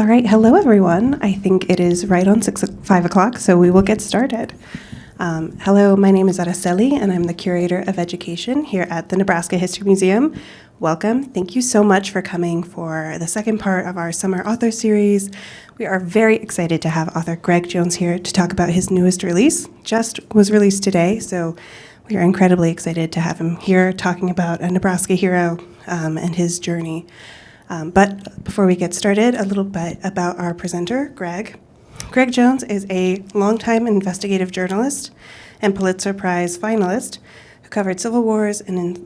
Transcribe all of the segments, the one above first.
All right, hello everyone. I think it is right on 5 o'clock, so we will get started. Hello, my name is Araceli, and I'm the Curator of Education here at the Nebraska History Museum. Welcome. Thank you so much for coming for the second part of our summer author series. We are very excited to have author Gregg Jones here to talk about his newest release. Just was released today, so we are incredibly excited to have him here talking about a Nebraska hero and his journey. But before we get started, a little bit about our presenter, Gregg. Gregg Jones is a longtime investigative journalist and Pulitzer Prize finalist who covered civil wars and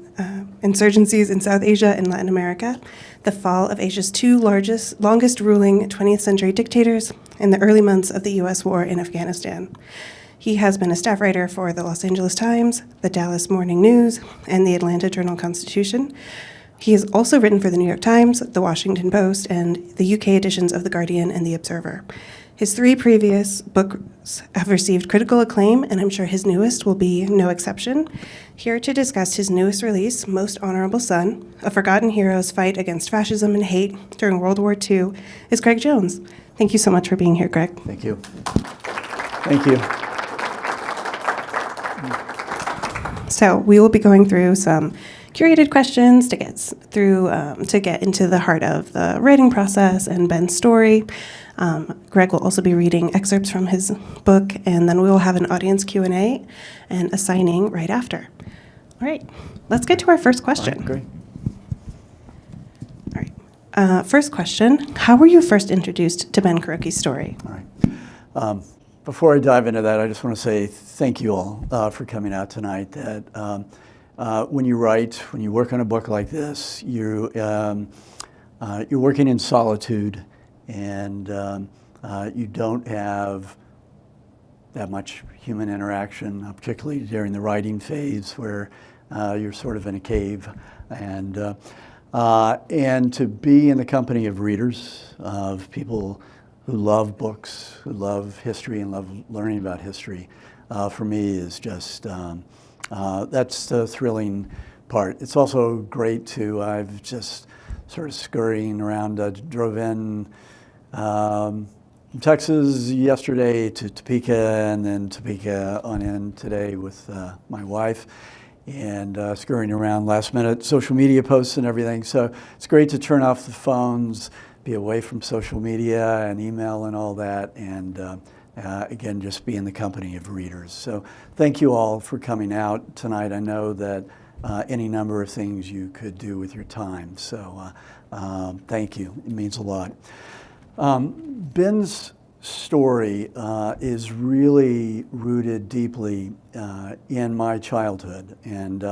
insurgencies in South Asia and Latin America, the fall of Asia's two longest ruling 20th century dictators, and the early months of the U.S. war in Afghanistan. He has been a staff writer for the Los Angeles Times, the Dallas Morning News, and the Atlanta Journal-Constitution. He has also written for the New York Times, the Washington Post, and the UK editions of The Guardian and The Observer. His three previous books have received critical acclaim, and I'm sure his newest will be no exception. Here to discuss his newest release, Most Honorable Son, A Forgotten Hero's Fight Against Fascism and Hate During World War II, is Gregg Jones. Thank you so much for being here, Gregg. Thank you. Thank you. So we will be going through some curated questions to get through, to get into the heart of the writing process and Ben's story. Gregg will also be reading excerpts from his book, and then we will have an audience Q&A and a signing right after. All right, let's get to our first question. All right, great. All right. First question, how were you first introduced to Ben Kuroki's story? All right. Before I dive into that, I just want to say thank you all for coming out tonight. That when you write, when you work on a book like this, you're working in solitude, and you don't have that much human interaction, particularly during the writing phase where you're sort of in a cave. And to be in the company of readers, of people who love books, who love history and love learning about history, for me is just, that's the thrilling part. It's also great to, I've just sort of scurrying around, drove in from Texas yesterday to Topeka, and then Topeka on in today with my wife, and scurrying around last minute social media posts and everything. So it's great to turn off the phones, be away from social media and email and all that, and again, just be in the company of readers. So thank you all for coming out tonight. I know that any number of things you could do with your time, so thank you. It means a lot. Ben's story is really rooted deeply in my childhood, and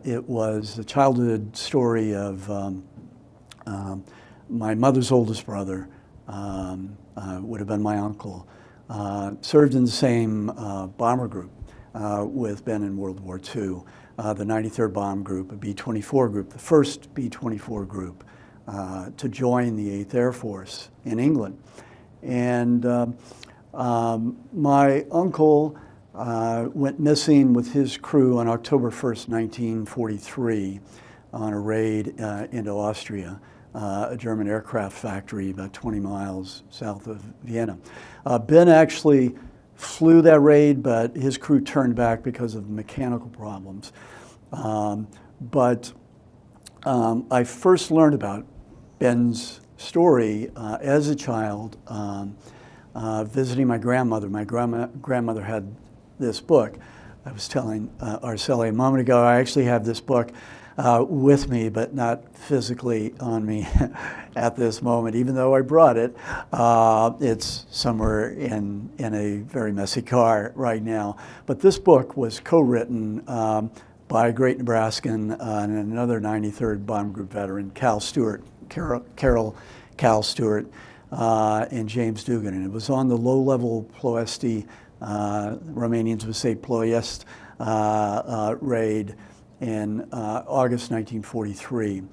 it was the childhood story of my mother's oldest brother, would have been my uncle, served in the same bomber group with Ben in World War II, the 93rd Bomb Group, a B-24 group, the first B-24 group to join the 8th Air Force in England. And my uncle went missing with his crew on October 1st, 1943, on a raid into Austria, a German aircraft factory about 20 miles south of Vienna. Ben actually flew that raid, but his crew turned back because of mechanical problems. I first learned about Ben's story as a child, visiting my grandmother. My grandmother had this book. I was telling Araceli a moment ago, I actually have this book with me, but not physically on me at this moment, even though I brought it. It's somewhere in a very messy car right now. But this book was co-written by a great Nebraskan and another 93rd Bomb Group veteran, Carol Cal Stewart, and James Dugan. And it was on the low-level Ploiesti, Romanians would say Ploiest, raid in August 1943.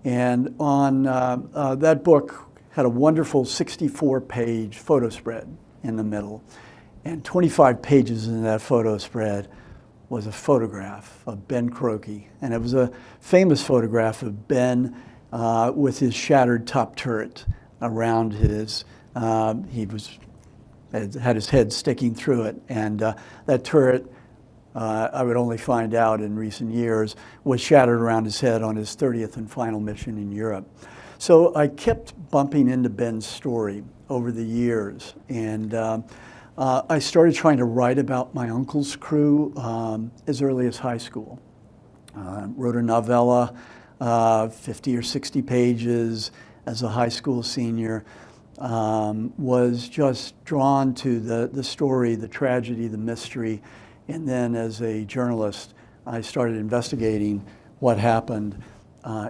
And on that book had a wonderful 64-page photo spread in the middle. And 25 pages in that photo spread was a photograph of Ben Kuroki. And it was a famous photograph of Ben with his shattered top turret around his, had his head sticking through it. And that turret, I would only find out in recent years, was shattered around his head on his 30th and final mission in Europe. So I kept bumping into Ben's story over the years. And I started trying to write about my uncle's crew as early as high school. Wrote a novella, 50 or 60 pages as a high school senior. Was just drawn to the story, the tragedy, the mystery. And then as a journalist, I started investigating what happened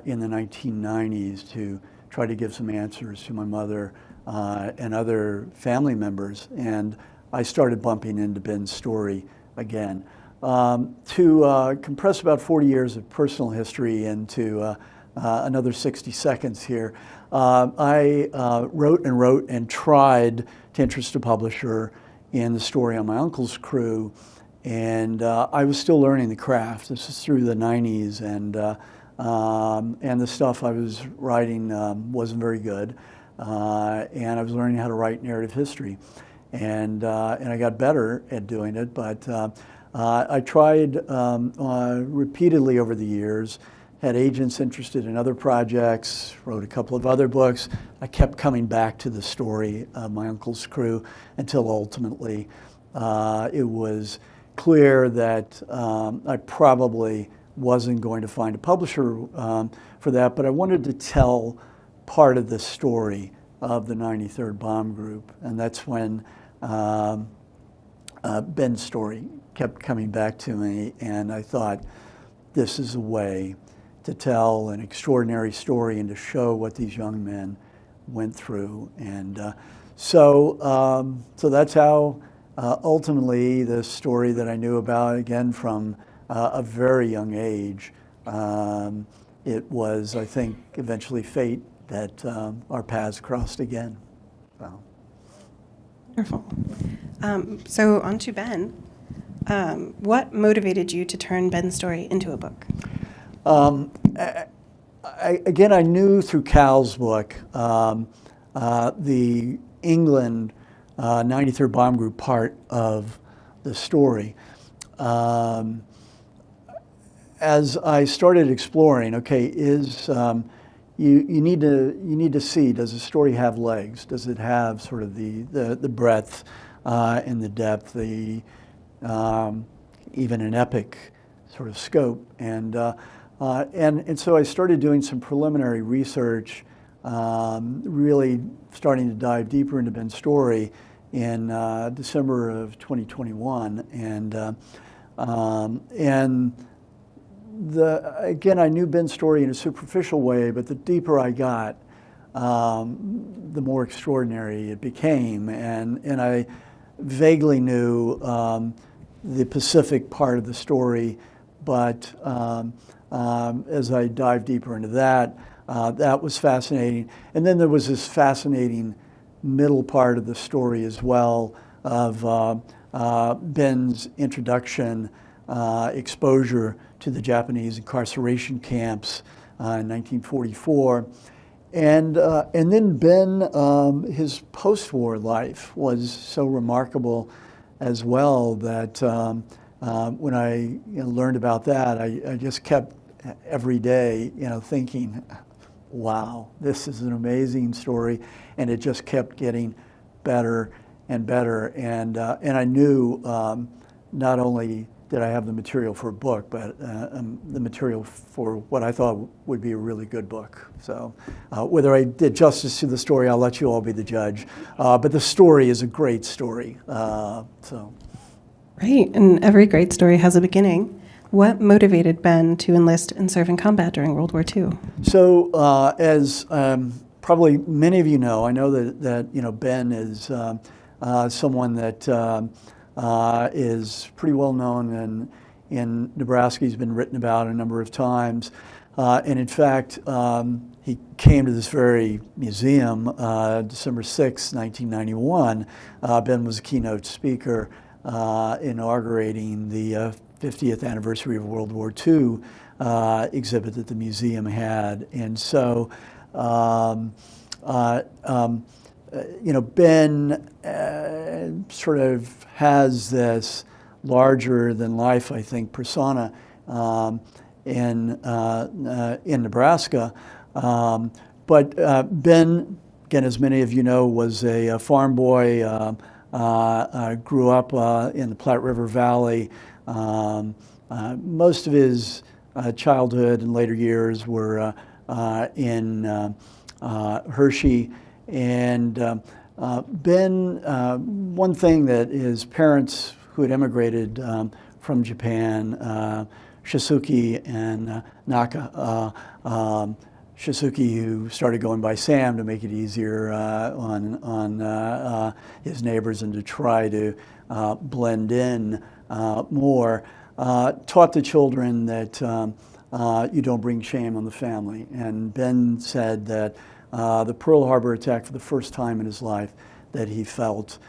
in the 1990s to try to give some answers to my mother and other family members. And I started bumping into Ben's story again. To compress about 40 years of personal history into another 60 seconds here, I wrote and tried to interest a publisher in the story on my uncle's crew. And I was still learning the craft. This is through the 90s, and the stuff I was writing wasn't very good. And I was learning how to write narrative history. And I got better at doing it, but I tried repeatedly over the years, had agents interested in other projects, wrote a couple of other books. I kept coming back to the story of my uncle's crew until ultimately it was clear that I probably wasn't going to find a publisher for that, but I wanted to tell part of the story of the 93rd Bomb Group, and that's when Ben's story kept coming back to me, and I thought, this is a way to tell an extraordinary story and to show what these young men went through. And so that's how ultimately the story that I knew about, again, from a very young age, it was, I think, eventually fate that our paths crossed again. So. Wonderful. So on to Ben. What motivated you to turn Ben's story into a book? Again, I knew through Cal's book, the England 93rd Bomb Group part of the story. As I started exploring, okay, you need to see, does the story have legs? Does it have sort of the breadth and the depth, even an epic sort of scope? And so I started doing some preliminary research, really starting to dive deeper into Ben's story in December of 2021. Again, I knew Ben's story in a superficial way, but the deeper I got, the more extraordinary it became. And I vaguely knew the Pacific part of the story, but as I dived deeper into that, that was fascinating. And then there was this fascinating middle part of the story as well of Ben's introduction, exposure to the Japanese incarceration camps in 1944. And then Ben, his post-war life was so remarkable as well that when I learned about that, I just kept every day thinking, wow, this is an amazing story. And it just kept getting better and better. And I knew not only did I have the material for a book, but the material for what I thought would be a really good book. So whether I did justice to the story, I'll let you all be the judge. But the story is a great story. Right, and every great story has a beginning. What motivated Ben to enlist and serve in combat during World War II? So as probably many of you know, I know that Ben is someone that is pretty well known in Nebraska. He's been written about a number of times. And in fact, he came to this very museum December 6, 1991. Ben was a keynote speaker inaugurating the 50th anniversary of World War II exhibit that the museum had. And so Ben sort of has this larger than life, I think, persona in Nebraska. But Ben, again, as many of you know, was a farm boy, grew up in the Platte River Valley. Most of his childhood and later years were in Hershey. And Ben, one thing that his parents, who had immigrated from Japan, Shisuke and Naka, Shisuke, who started going by Sam to make it easier on his neighbors and to try to blend in more, taught the children that you don't bring shame on the family. And Ben said that the Pearl Harbor attack, for the first time in his life, that he felt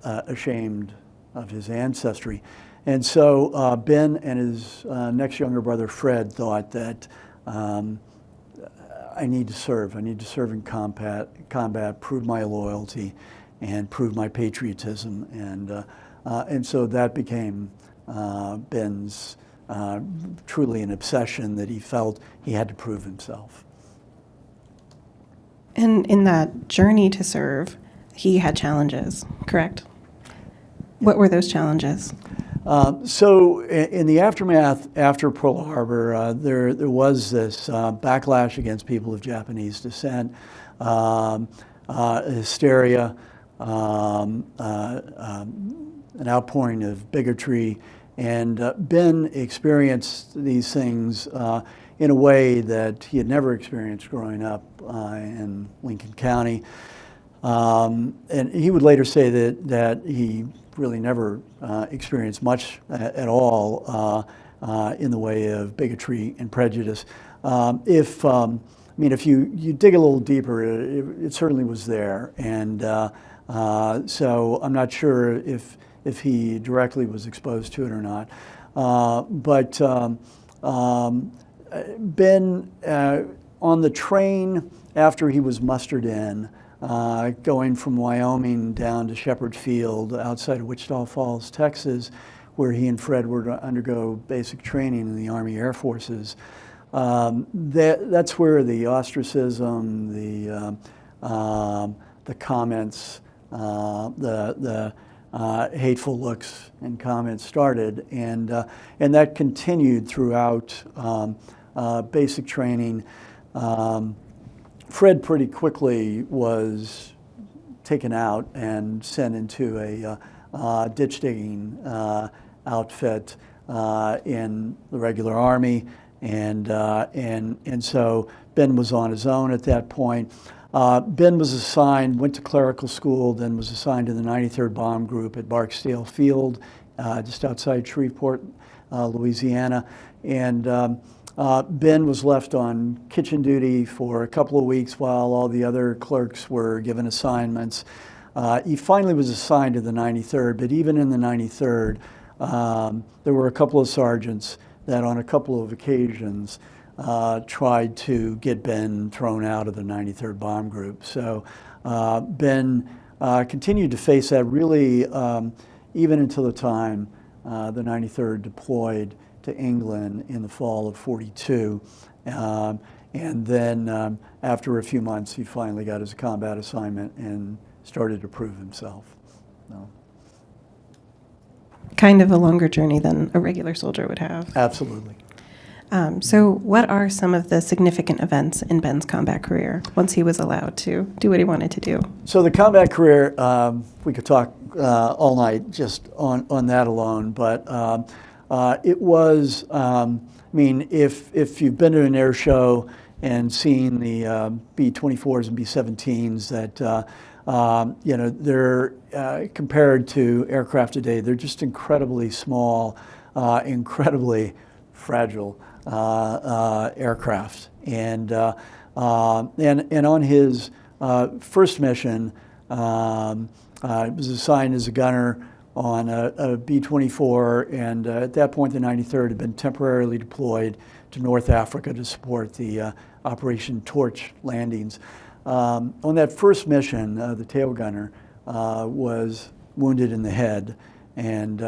ashamed of his ancestry. And so Ben and his next younger brother, Fred, thought that I need to serve. I need to serve in combat, prove my loyalty, and prove my patriotism. And so that became Ben's truly an obsession, that he felt he had to prove himself. And in that journey to serve, he had challenges, correct? What were those challenges? So in the aftermath after Pearl Harbor, there was this backlash against people of Japanese descent, hysteria, an outpouring of bigotry, and Ben experienced these things in a way that he had never experienced growing up in Lincoln County. And he would later say that he really never experienced much at all in the way of bigotry and prejudice. If you dig a little deeper, it certainly was there. And so I'm not sure if he directly was exposed to it or not. But Ben, on the train after he was mustered in, going from Wyoming down to Shepherd Field outside of Wichita Falls, Texas, where he and Fred were to undergo basic training in the Army Air Forces. That's where the ostracism, the comments, the hateful looks and comments started, and that continued throughout basic training. Fred pretty quickly was taken out and sent into a ditch digging outfit in the regular Army, and so Ben was on his own at that point. Ben was assigned, went to clerical school, then was assigned to the 93rd Bomb Group at Barksdale Field, just outside Shreveport, Louisiana, and Ben was left on kitchen duty for a couple of weeks while all the other clerks were given assignments. He finally was assigned to the 93rd, but even in the 93rd, there were a couple of sergeants that on a couple of occasions tried to get Ben thrown out of the 93rd Bomb Group. So Ben continued to face that really even until the time the 93rd deployed to England in the fall of '42. And then after a few months, he finally got his combat assignment and started to prove himself. So. Kind of a longer journey than a regular soldier would have. Absolutely. So what are some of the significant events in Ben's combat career once he was allowed to do what he wanted to do? So the combat career, we could talk all night just on that alone, but it was, if you've been to an air show and seen the B-24s and B-17s, that they're compared to aircraft today, they're just incredibly small, incredibly fragile aircraft. And on his first mission, he was assigned as a gunner on a B-24, and at that point the 93rd had been temporarily deployed to North Africa to support the Operation Torch landings. On that first mission, the tail gunner was wounded in the head, and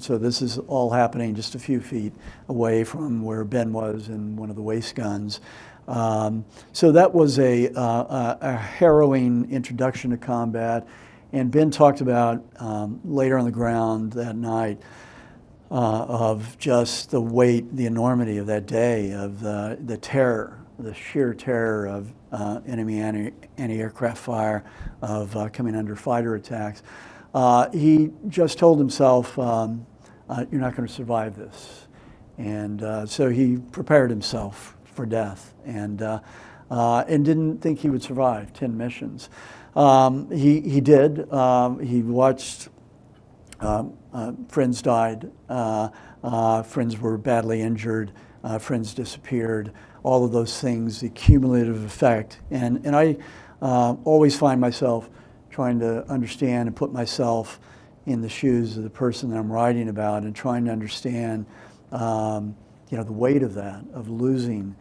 so this is all happening just a few feet away from where Ben was in one of the waist guns. So that was a harrowing introduction to combat, and Ben talked about later on the ground that night of just the weight, the enormity of that day, of the terror, the sheer terror of enemy anti-aircraft fire, of coming under fighter attacks. He just told himself, you're not going to survive this. And so he prepared himself for death, and didn't think he would survive 10 missions. He did. He watched friends died, friends were badly injured, friends disappeared, all of those things, the cumulative effect. And I always find myself trying to understand and put myself in the shoes of the person that I'm writing about, and trying to understand the weight of that, of losing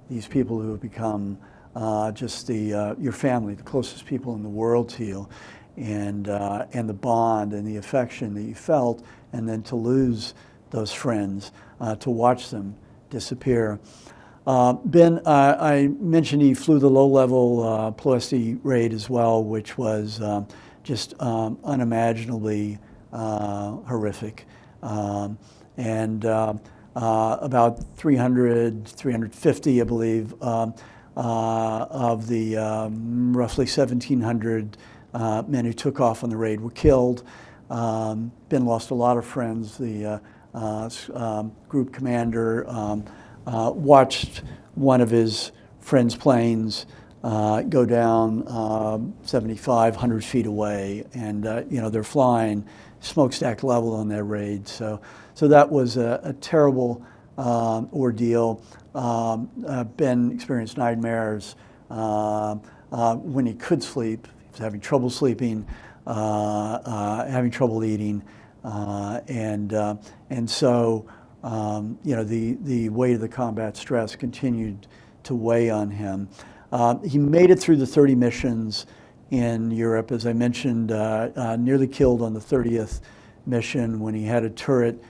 these people who have become just your family, the closest people in the world to you, and the bond and the affection that you felt, and then to lose those friends, to watch them disappear. Ben, I mentioned he flew the low-level Ploesti raid as well, which was just unimaginably horrific. And about 300, 350, I believe, of the roughly 1,700 men who took off on the raid were killed. Ben lost a lot of friends. The group commander watched one of his friends' planes go down 75, 100 feet away, and they're flying smokestack level on their raid. So that was a terrible ordeal. Ben experienced nightmares when he could sleep. He was having trouble sleeping, having trouble eating, and so the weight of the combat stress continued to weigh on him. He made it through the 30 missions in Europe, as I mentioned, nearly killed on the 30th mission when he had a turret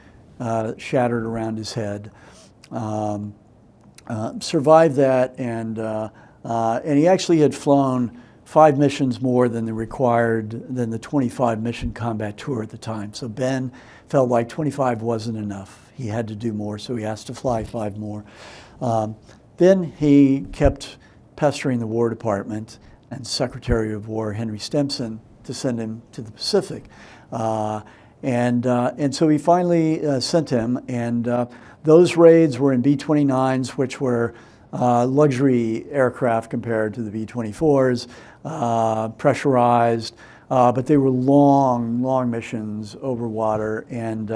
shattered around his head. Survived that, and he actually had flown 5 missions more than the 25 mission combat tour at the time. So Ben felt like 25 wasn't enough. He had to do more, so he asked to fly 5 more. Then he kept pestering the War Department and Secretary of War Henry Stimson to send him to the Pacific. And so he finally sent him, and those raids were in B-29s, which were luxury aircraft compared to the B-24s, pressurized, but they were long missions over water. And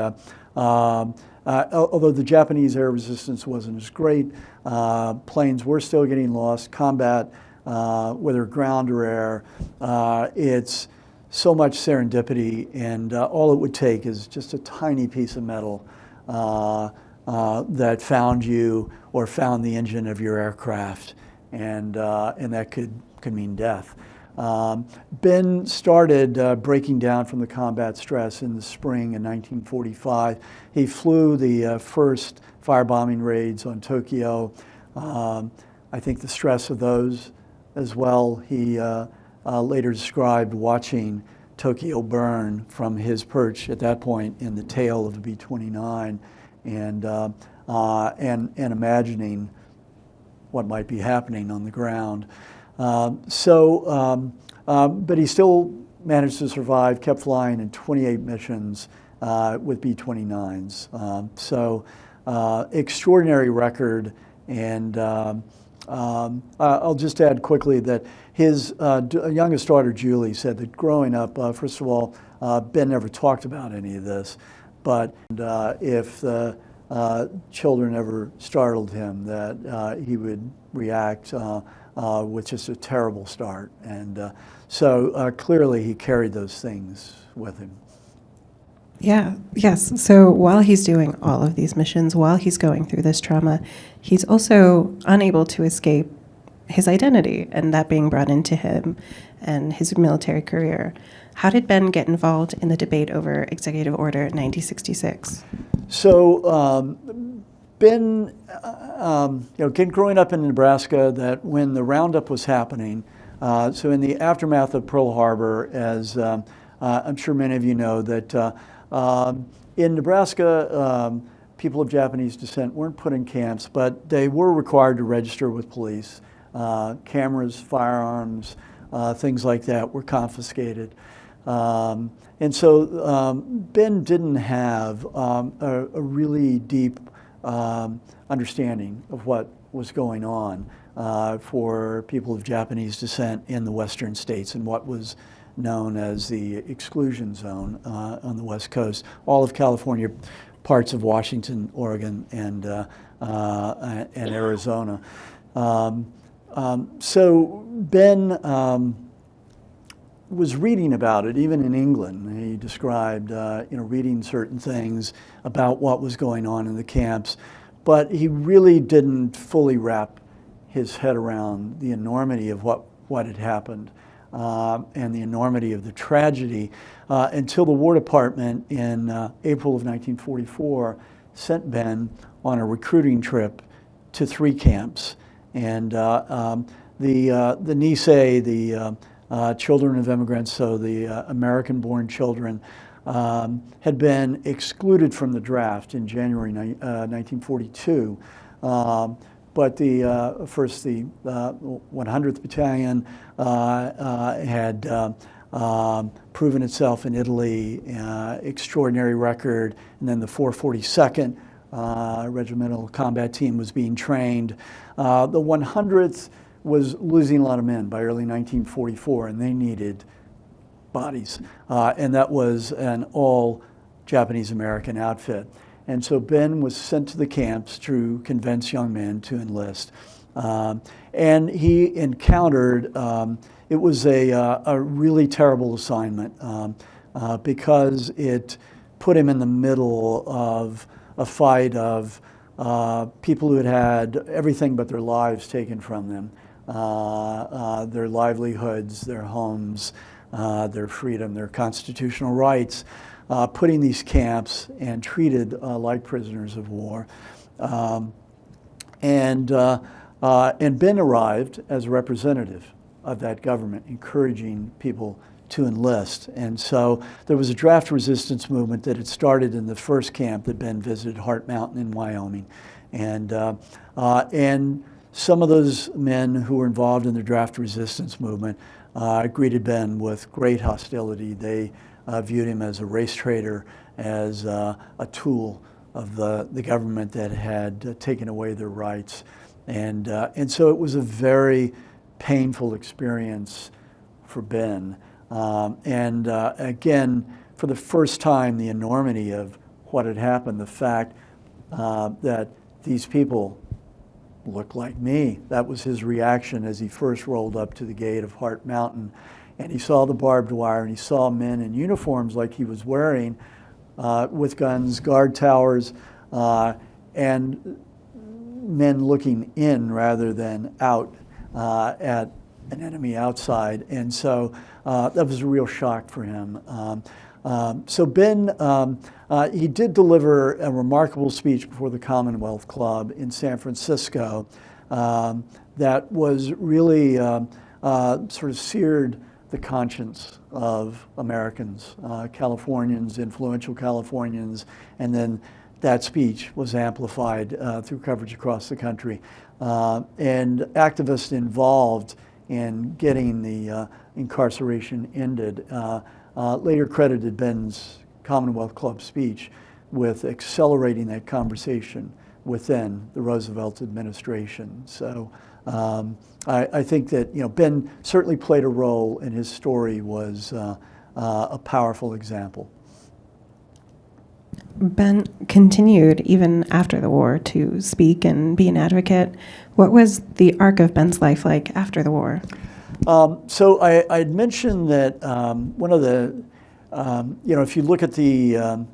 although the Japanese air resistance wasn't as great, planes were still getting lost. Combat, whether ground or air, it's so much serendipity, and all it would take is just a tiny piece of metal that found you or found the engine of your aircraft, and that could mean death. Ben started breaking down from the combat stress in the spring in 1945. He flew the first firebombing raids on Tokyo. I think the stress of those as well. He later described watching Tokyo burn from his perch at that point in the tail of the B-29, and imagining what might be happening on the ground. But he still managed to survive, kept flying in 28 missions with B-29s. Extraordinary record, and I'll just add quickly that his youngest daughter, Julie, said that growing up, first of all, Ben never talked about any of this, but if the children ever startled him, that he would react with just a terrible start. And so clearly he carried those things with him. Yeah, yes. So while he's doing all of these missions, while he's going through this trauma, he's also unable to escape his identity and that being brought into him and his military career. How did Ben get involved in the debate over Executive Order 9066? So Ben, growing up in Nebraska, that when the roundup was happening, so in the aftermath of Pearl Harbor, as I'm sure many of you know, that in Nebraska, people of Japanese descent weren't put in camps, but they were required to register with police. Cameras, firearms, things like that were confiscated. And so Ben didn't have a really deep understanding of what was going on for people of Japanese descent in the western states and what was known as the exclusion zone on the West Coast, all of California, parts of Washington, Oregon, and Arizona. So Ben was reading about it, even in England. He described, reading certain things about what was going on in the camps, but he really didn't fully wrap his head around the enormity of what had happened and the enormity of the tragedy until the War Department in April of 1944 sent Ben on a recruiting trip to 3 camps. And the Nisei, the children of immigrants, so the American-born children, had been excluded from the draft in January 1942. But the 100th Battalion had proven itself in Italy, extraordinary record, and then the 442nd Regimental Combat Team was being trained. The 100th was losing a lot of men by early 1944, and they needed bodies. And that was an all Japanese-American outfit. And so Ben was sent to the camps to convince young men to enlist. And he encountered, it was a really terrible assignment because it put him in the middle of a fight of people who had had everything but their lives taken from them, their livelihoods, their homes, their freedom, their constitutional rights, put in these camps and treated like prisoners of war. And Ben arrived as a representative of that government, encouraging people to enlist. And so there was a draft resistance movement that had started in the first camp that Ben visited, Heart Mountain in Wyoming. And some of those men who were involved in the draft resistance movement greeted Ben with great hostility. They viewed him as a race traitor, as a tool of the government that had taken away their rights. And so it was a very painful experience for Ben. Again, for the first time, the enormity of what had happened, the fact that these people looked like me. That was his reaction as he first rolled up to the gate of Heart Mountain. And he saw the barbed wire, and he saw men in uniforms like he was wearing with guns, guard towers, and men looking in rather than out at an enemy outside. And so that was a real shock for him. So Ben, he did deliver a remarkable speech before the Commonwealth Club in San Francisco that was really sort of seared the conscience of Americans, Californians, influential Californians, and then that speech was amplified through coverage across the country. And activists involved in getting the incarceration ended later credited Ben's Commonwealth Club speech with accelerating that conversation within the Roosevelt administration. So I think that Ben certainly played a role, and his story was a powerful example. Ben continued even after the war to speak and be an advocate. What was the arc of Ben's life like after the war? So I'd mentioned that one of the if you look at the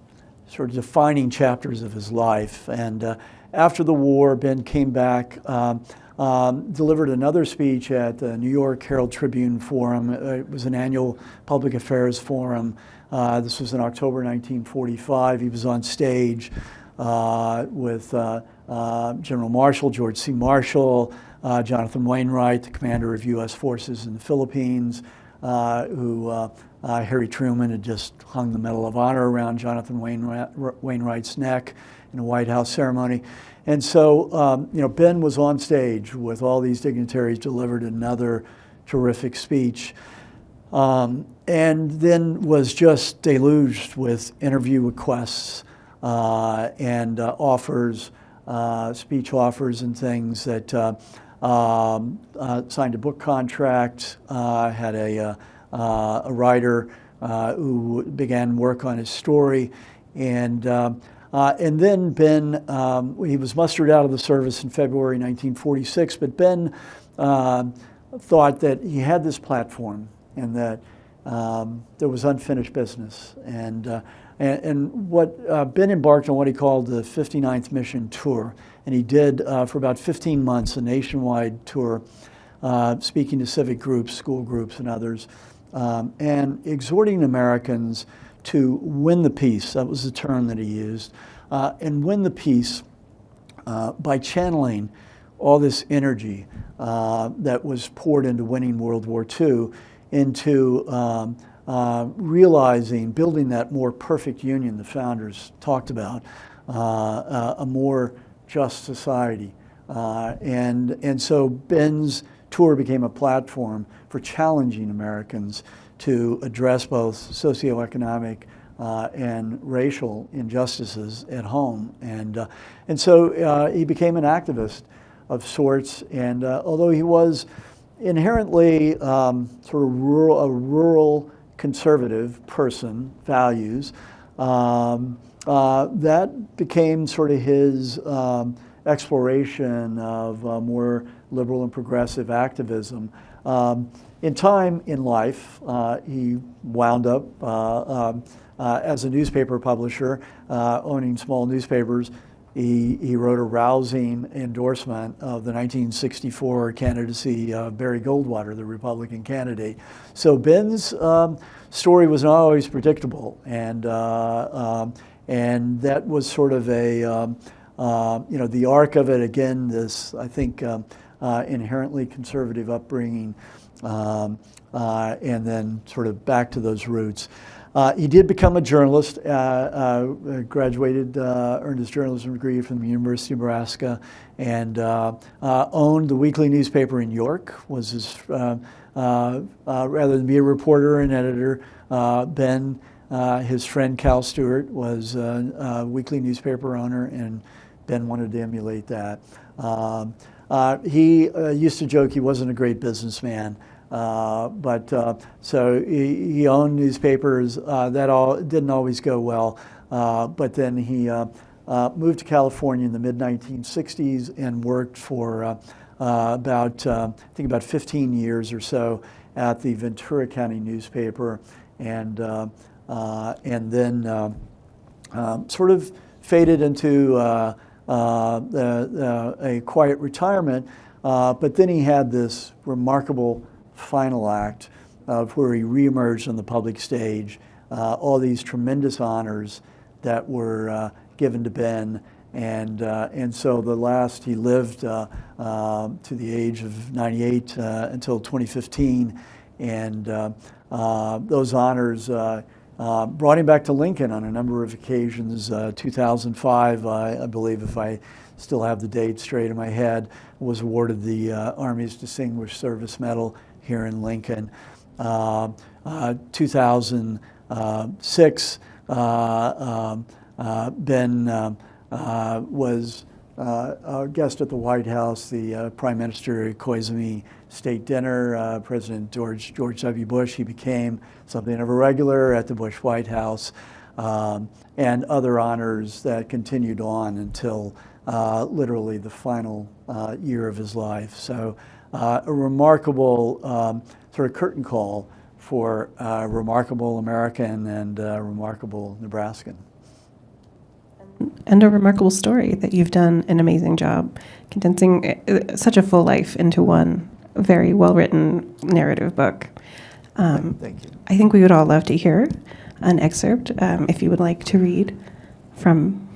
sort of defining chapters of his life, and after the war, Ben came back, delivered another speech at the New York Herald Tribune Forum. It was an annual public affairs forum. This was in October 1945. He was on stage with General Marshall, George C. Marshall, Jonathan Wainwright, the commander of U.S. forces in the Philippines, who Harry Truman had just hung the Medal of Honor around Jonathan Wainwright's neck in a White House ceremony. And so, Ben was on stage with all these dignitaries, delivered another terrific speech, and then was just deluged with interview requests and offers, speech offers and things that signed a book contract, had a writer who began work on his story, and then Ben, he was mustered out of the service in February 1946, but Ben thought that he had this platform and that there was unfinished business. And what Ben embarked on what he called the 59th Mission Tour, and he did for about 15 months a nationwide tour, speaking to civic groups, school groups, and others, and exhorting Americans to win the peace. That was the term that he used, and win the peace by channeling all this energy that was poured into winning World War II into realizing, building that more perfect union the founders talked about, a more just society. And so Ben's tour became a platform for challenging Americans to address both socioeconomic and racial injustices at home. And so he became an activist of sorts, and although he was inherently sort of a rural conservative person, values, that became sort of his exploration of more liberal and progressive activism. In time in life, he wound up as a newspaper publisher, owning small newspapers. He wrote a rousing endorsement of the 1964 candidacy of Barry Goldwater, the Republican candidate. So Ben's story was not always predictable, and that was sort of a the arc of it. Again, this, I think, inherently conservative upbringing, and then sort of back to those roots. He did become a journalist, graduated, earned his journalism degree from the University of Nebraska, and owned the weekly newspaper in York, was his, rather than be a reporter and editor, Ben, his friend Cal Stewart was a weekly newspaper owner, and Ben wanted to emulate that. He used to joke he wasn't a great businessman. So he owned newspapers. That didn't always go well. But then he moved to California in the mid-1960s and worked for about 15 years or so at the Ventura County newspaper, and then sort of faded into a quiet retirement. But then he had this remarkable final act of where he reemerged on the public stage, all these tremendous honors that were given to Ben, and so the last, he lived to the age of 98 until 2015, and those honors brought him back to Lincoln on a number of occasions. 2005, I believe, if I still have the date straight in my head, was awarded the Army's Distinguished Service Medal here in Lincoln. 2006, Ben was a guest at the White House, the Prime Minister Koizumi State Dinner, President George W. Bush. He became something of a regular at the Bush White House, and other honors that continued on until literally the final year of his life. So a remarkable sort of curtain call for a remarkable American and a remarkable Nebraskan. And a remarkable story that you've done an amazing job condensing such a full life into one very well-written narrative book. Thank you. I think we would all love to hear an excerpt, if you would like to read from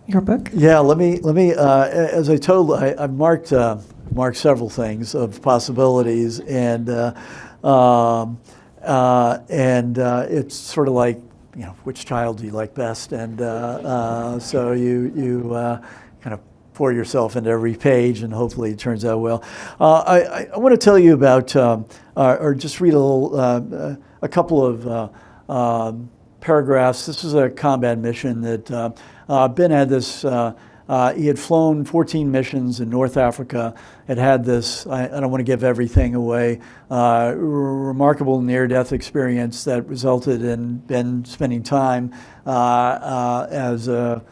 your book. Yeah, let me. As I told, I've marked several things of possibilities, and it's sort of like, which child do you like best, and so you kind of pour yourself into every page, and hopefully it turns out well. I want to tell you about, or just read a couple of paragraphs. This is a combat mission that Ben had this. He had flown 14 missions in North Africa. Had this, I don't want to give everything away, remarkable near-death experience that resulted in Ben spending time as a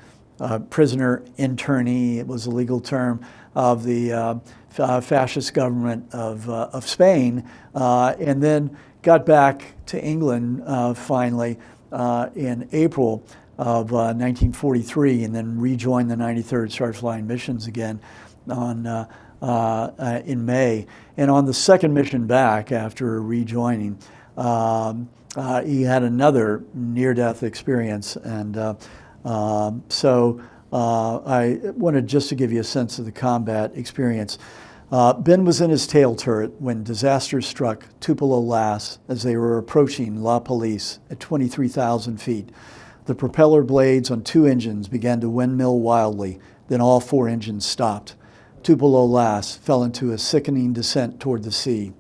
prisoner internee, it was a legal term, of the fascist government of Spain, and then got back to England finally in April of 1943, and then rejoined the 93rd, started flying missions again in May. And on the second mission back after rejoining, he had another near-death experience. And so I wanted just to give you a sense of the combat experience. Ben was in his tail turret when disaster struck Tupelo Lass as they were approaching La Police at 23,000 feet. The propeller blades on 2 engines began to windmill wildly, then all 4 engines stopped. Tupelo Lass fell into a sickening descent toward the sea.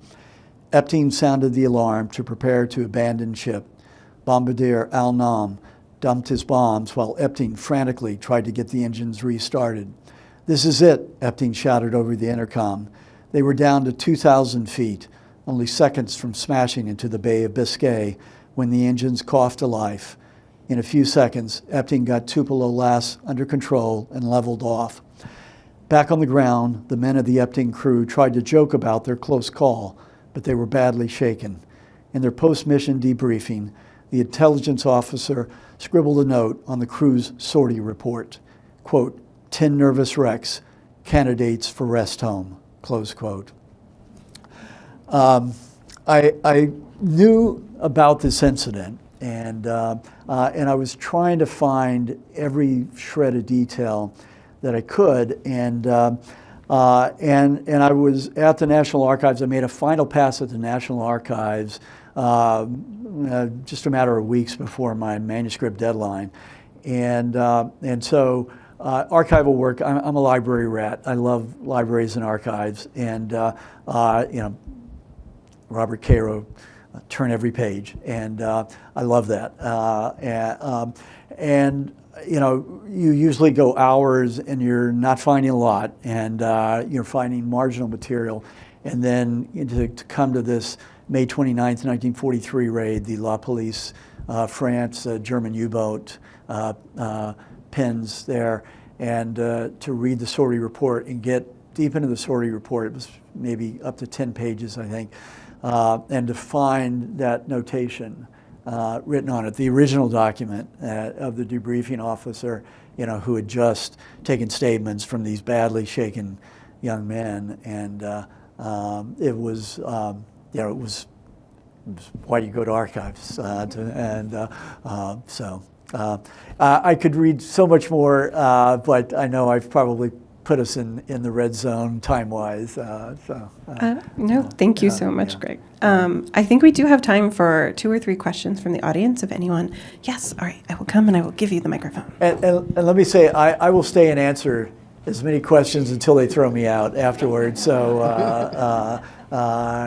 Epting sounded the alarm to prepare to abandon ship. Bombardier Al-Nam dumped his bombs while Epting frantically tried to get the engines restarted. "This is it," Epting shouted over the intercom. They were down to 2,000 feet, only seconds from smashing into the Bay of Biscay when the engines coughed to life. In a few seconds, Epting got Tupelo Lass under control and leveled off. Back on the ground, the men of the Epting crew tried to joke about their close call, but they were badly shaken. In their post-mission debriefing, the intelligence officer scribbled a note on the crew's sortie report. Quote, 10 nervous wrecks, candidates for rest home, close quote. I knew about this incident, and I was trying to find every shred of detail that I could, and I was at the National Archives. I made a final pass at the National Archives just a matter of weeks before my manuscript deadline, and so archival work. I'm a library rat. I love libraries and archives, and Robert Caro. Turn every page, and I love that. And you usually go hours, and you're not finding a lot, and you're finding marginal material, and then to come to this May 29th, 1943 raid, the La Police, France, German U-boat pins there, and to read the sortie report and get deep into the sortie report. It was maybe up to 10 pages, I think. And to find that notation written on it, the original document of the debriefing officer, who had just taken statements from these badly shaken young men, and it was why you go to archives, so I could read so much more, but I know I've probably put us in the red zone time-wise. No, thank you so much, Gregg. I think we do have time for 2 or 3 questions from the audience, if anyone. Yes, all right, I will come and I will give you the microphone. And let me say, I will stay and answer as many questions until they throw me out afterwards. So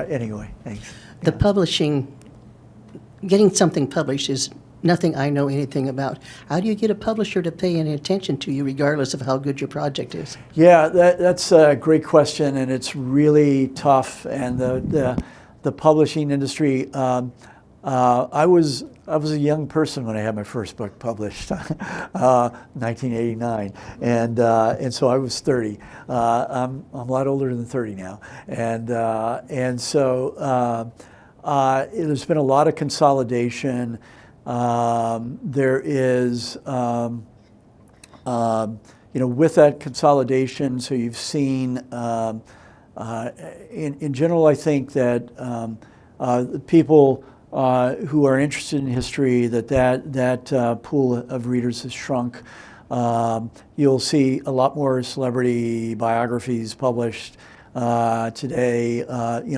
anyway, thanks. The publishing, getting something published is nothing I know anything about. How do you get a publisher to pay any attention to you regardless of how good your project is? Yeah, that's a great question, and it's really tough. And the publishing industry, I was a young person when I had my first book published, 1989, and so I was 30. I'm a lot older than 30 now, and so there's been a lot of consolidation. There is, with that consolidation, so you've seen, in general, I think that the people who are interested in history, that pool of readers has shrunk. You'll see a lot more celebrity biographies published today.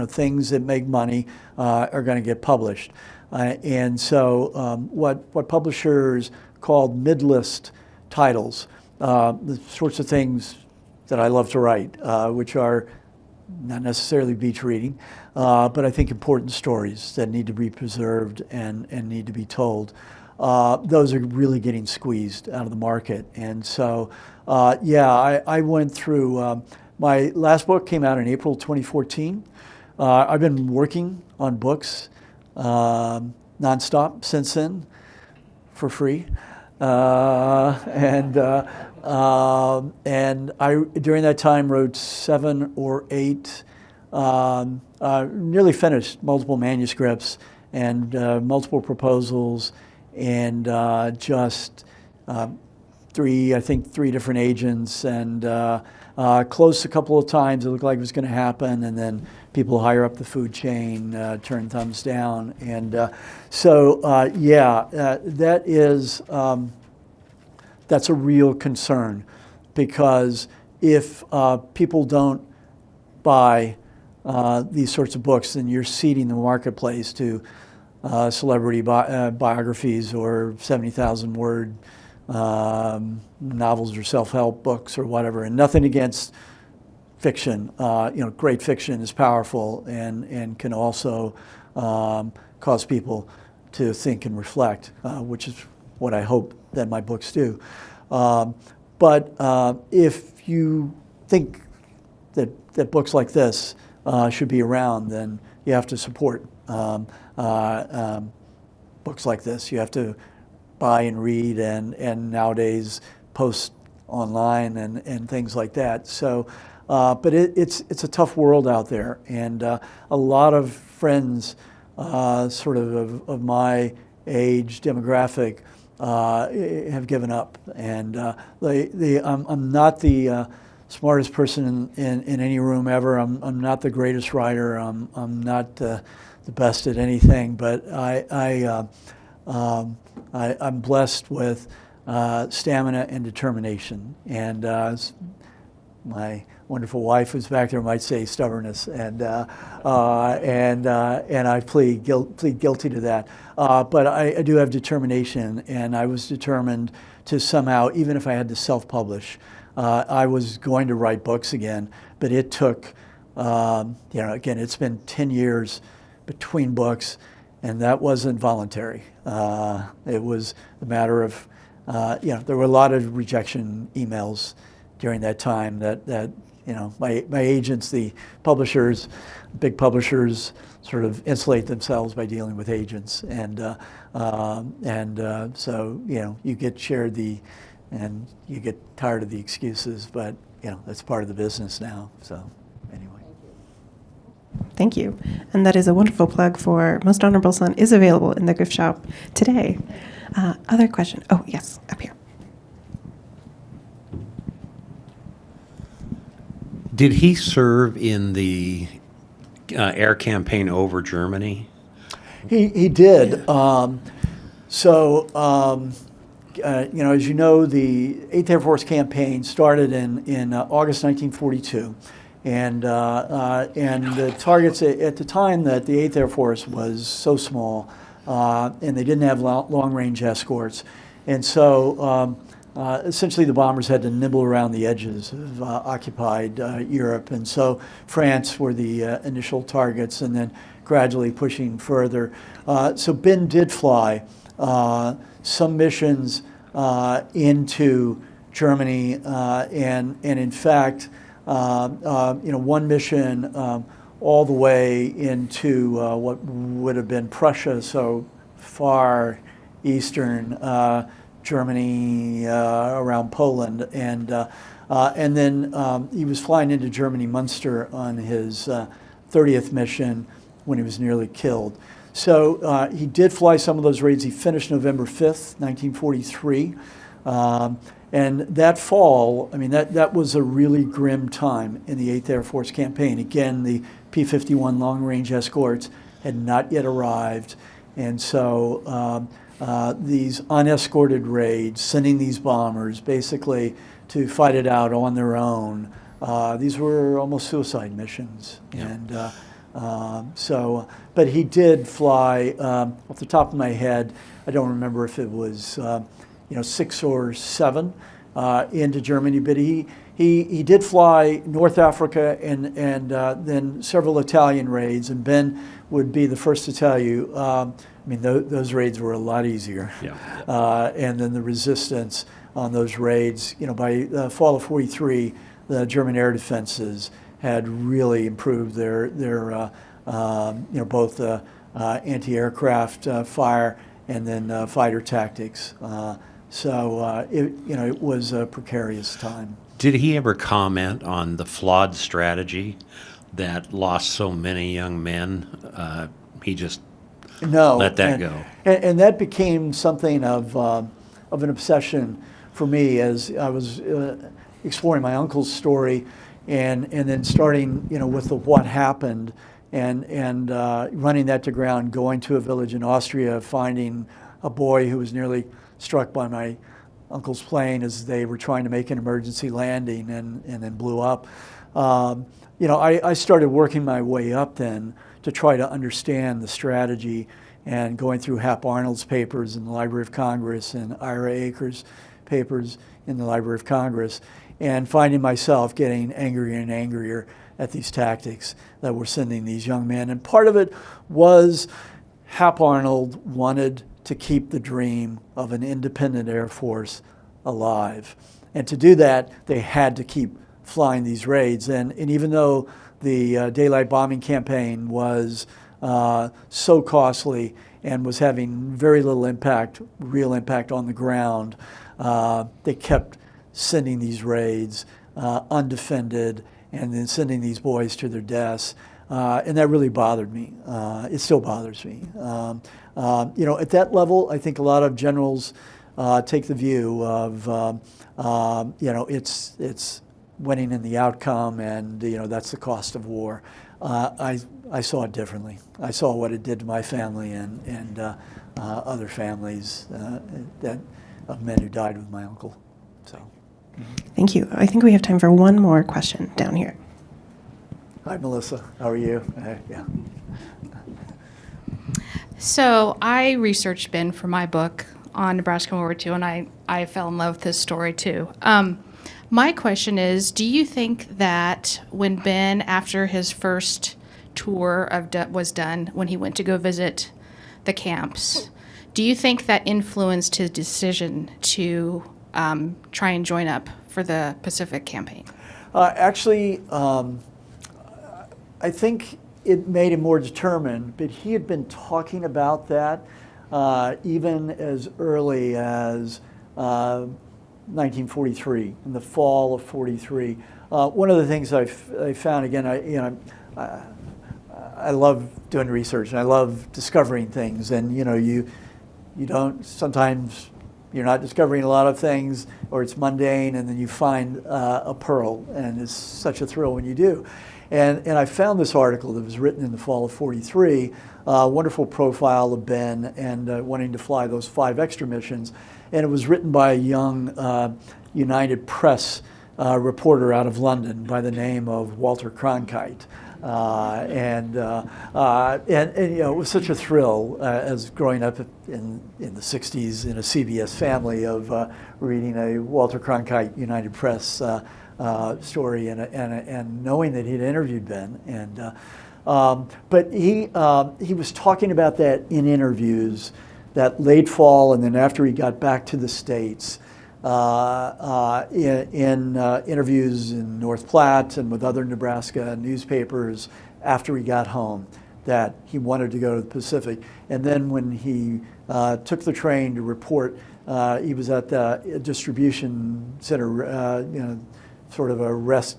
Things that make money are going to get published. And so what publishers called mid-list titles, the sorts of things that I love to write, which are not necessarily beach reading, but I think important stories that need to be preserved and need to be told. Those are really getting squeezed out of the market. And so, I went through, my last book came out in April 2014. I've been working on books nonstop since then, for free. And I, during that time, wrote 7 or 8, nearly finished multiple manuscripts and multiple proposals, and just 3 different agents, and close a couple of times. It looked like it was going to happen, and then people higher up the food chain turned thumbs down. And that is, that's a real concern, because if people don't buy these sorts of books, then you're ceding the marketplace to celebrity biographies or 70,000 word novels or self-help books or whatever. And nothing against fiction. Great fiction is powerful and can also cause people to think and reflect, which is what I hope that my books do. But if you think that books like this should be around, then you have to support books like this. You have to buy and read, and nowadays post online and things like that. So, but it's a tough world out there, and a lot of friends, sort of my age demographic, have given up, and I'm not the smartest person in any room ever. I'm not the greatest writer. I'm not the best at anything, but I'm blessed with stamina and determination, and my wonderful wife, who's back there, might say stubbornness, and I plead guilty to that. But I do have determination, and I was determined to somehow, even if I had to self-publish, I was going to write books again. But it took, again, it's been 10 years between books, and that wasn't voluntary. It was a matter of, there were a lot of rejection emails during that time that my agents, the publishers, big publishers, sort of insulate themselves by dealing with agents, and so you get shared and you get tired of the excuses, but that's part of the business now. So anyway. Thank you. And that is a wonderful plug for Most Honorable Son is available in the gift shop today. Other question? Oh, yes, up here. Did he serve in the air campaign over Germany? He did. As you know, the 8th Air Force campaign started in August 1942. And the targets at the time, that the 8th Air Force was so small, and they didn't have long-range escorts. And so essentially the bombers had to nibble around the edges of occupied Europe. And so France were the initial targets, and then gradually pushing further. So Ben did fly some missions into Germany, and in fact, one mission all the way into what would have been Prussia, so far eastern Germany, around Poland, and then he was flying into Germany, Munster, on his 30th mission when he was nearly killed. So he did fly some of those raids. He finished November 5th, 1943. And that fall, I mean, that was a really grim time in the 8th Air Force campaign. Again, the P-51 long-range escorts had not yet arrived. And so these unescorted raids, sending these bombers basically to fight it out on their own, these were almost suicide missions. Yeah. And but he did fly, off the top of my head, I don't remember if it was 6 or 7 into Germany, but he did fly North Africa and then several Italian raids, and Ben would be the first to tell you, I mean, those raids were a lot easier. Yeah. And then the resistance on those raids, by the fall of 43, the German air defenses had really improved their both anti-aircraft fire and then fighter tactics. So it was a precarious time. Did he ever comment on the flawed strategy that lost so many young men? He just let that go. And that became something of an obsession for me as I was exploring my uncle's story, and then starting with the what happened, and running that to ground, going to a village in Austria, finding a boy who was nearly struck by my uncle's plane as they were trying to make an emergency landing, and then blew up. I started working my way up then to try to understand the strategy, and going through Hap Arnold's papers in the Library of Congress and Ira Akers' papers in the Library of Congress, and finding myself getting angrier and angrier at these tactics that were sending these young men. And part of it was Hap Arnold wanted to keep the dream of an independent Air Force alive. And to do that, they had to keep flying these raids. And even though the daylight bombing campaign was so costly and was having very little impact, real impact on the ground, they kept sending these raids undefended, and then sending these boys to their deaths. And that really bothered me. It still bothers me. At that level, I think a lot of generals take the view of, it's winning in the outcome, and that's the cost of war. I saw it differently. I saw what it did to my family and other families of men who died with my uncle. So. Thank you. I think we have time for one more question down here. Hi, Melissa. How are you? Yeah. So I researched Ben for my book on Nebraska World War II, and I fell in love with his story too. My question is, do you think that when Ben, after his first tour was done, when he went to go visit the camps, do you think that influenced his decision to try and join up for the Pacific campaign? Actually, I think it made him more determined, but he had been talking about that even as early as 1943, in the fall of 43. One of the things I found, again, I love doing research, and I love discovering things, and you don't, sometimes you're not discovering a lot of things, or it's mundane, and then you find a pearl, and it's such a thrill when you do. And I found this article that was written in the fall of 43, a wonderful profile of Ben and wanting to fly those 5 extra missions. And it was written by a young United Press reporter out of London by the name of Walter Cronkite. And it was such a thrill as growing up in the 60s in a CBS family of reading a Walter Cronkite United Press story and knowing that he'd interviewed Ben. And but he was talking about that in interviews that late fall, and then after he got back to the States, in interviews in North Platte and with other Nebraska newspapers after he got home, that he wanted to go to the Pacific. And then when he took the train to report, he was at the distribution center, sort of a rest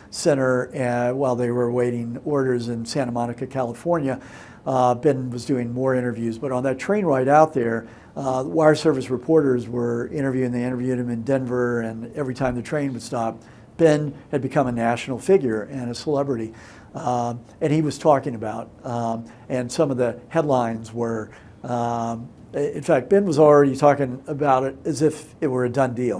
center while they were awaiting orders in Santa Monica, California. Ben was doing more interviews, but on that train ride out there, wire service reporters were interviewing. They interviewed him in Denver, and every time the train would stop, Ben had become a national figure and a celebrity. And he was talking about, and some of the headlines were, in fact, Ben was already talking about it as if it were a done deal,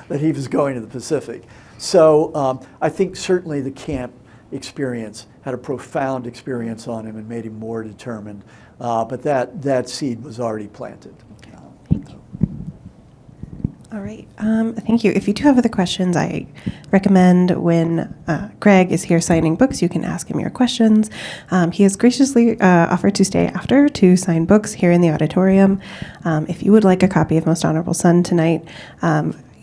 that he was going to the Pacific. So I think certainly the camp experience had a profound experience on him and made him more determined. But that seed was already planted. Thank you. All right. Thank you. If you do have other questions, I recommend when Gregg is here signing books, you can ask him your questions. He has graciously offered to stay after to sign books here in the auditorium. If you would like a copy of Most Honorable Son tonight,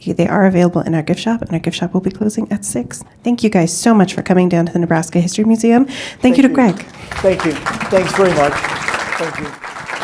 they are available in our gift shop, and our gift shop will be closing at 6. Thank you guys so much for coming down to the Nebraska History Museum. Thank you to Gregg. Thank you. Thanks very much. Thank you.